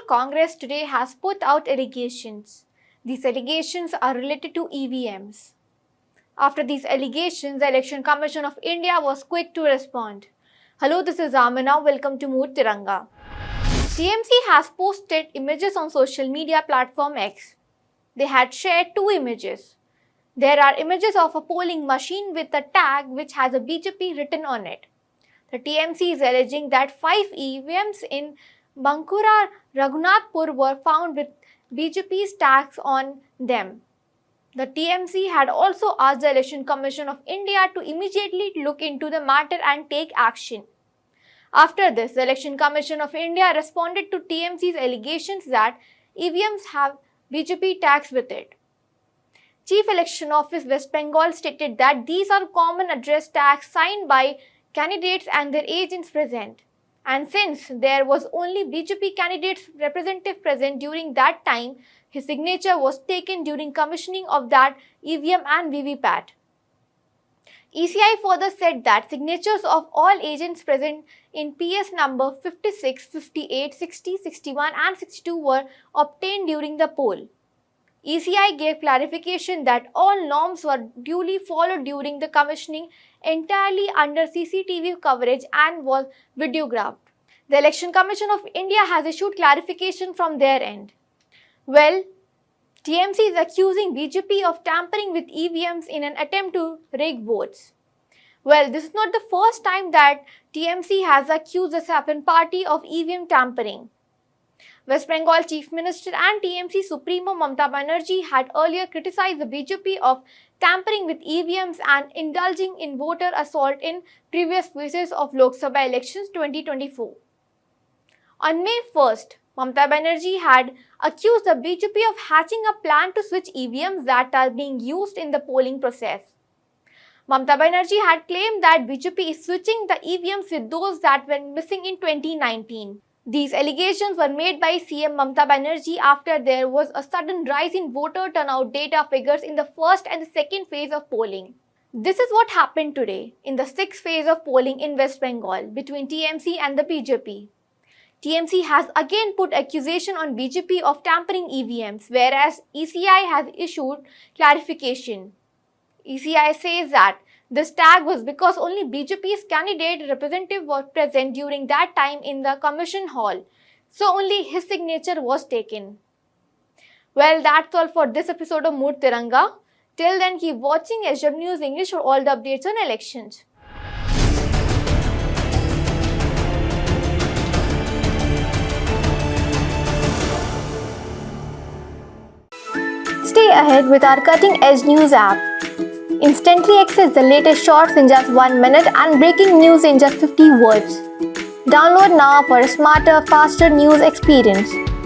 Congress today has put out allegations. These allegations are related to EVMs. After these allegations, the Election Commission of India was quick to respond. Hello, this is Amina. Welcome to Mood Tiranga. TMC has posted images on social media platform X. They had shared two images. There are images of a polling machine with a tag which has a BJP written on it. The TMC is alleging that 5 EVMs in Bankura Raghunathpur were found with BJP's tags on them. The TMC had also asked the Election Commission of India to immediately look into the matter and take action. After this, the Election Commission of India responded to TMC's allegations that EVMs have BJP tags with it. Chief Election Office West Bengal stated that these are common address tags signed by candidates and their agents present. And since there was only BJP candidate's representative present during that time, his signature was taken during commissioning of that EVM and VVPAT. ECI further said that signatures of all agents present in PS number 56, 58, 60, 61 and 62 were obtained during the poll. ECI gave clarification that all norms were duly followed during the commissioning entirely under CCTV coverage and was videographed. The Election Commission of India has issued clarification from their end. Well, TMC is accusing BJP of tampering with EVMs in an attempt to rig votes. Well, this is not the first time that TMC has accused the Saffron party of EVM tampering. West Bengal Chief Minister and TMC Supremo Mamata Banerjee had earlier criticized the BJP of tampering with EVMs and indulging in voter assault in previous phases of Lok Sabha elections 2024. On May 1st, Mamata Banerjee had accused the BJP of hatching a plan to switch EVMs that are being used in the polling process. Mamata Banerjee had claimed that BJP is switching the EVMs with those that were missing in 2019. These allegations were made by CM Mamata Banerjee after there was a sudden rise in voter turnout data figures in the first and the second phase of polling. This is what happened today in the sixth phase of polling in West Bengal between TMC and the BJP. TMC has again put accusation on BJP of tampering EVMs, whereas ECI has issued clarification. ECI says that this tag was because only BJP's candidate representative was present during that time in the commission hall, so only his signature was taken. Well, that's all for this episode of Mood Tiranga. Till then, keep watching SW News English for all the updates on elections. Stay ahead with our cutting-edge news app. Instantly access the latest shorts in just 1 minute and breaking news in just 50 words. Download now for a smarter, faster news experience.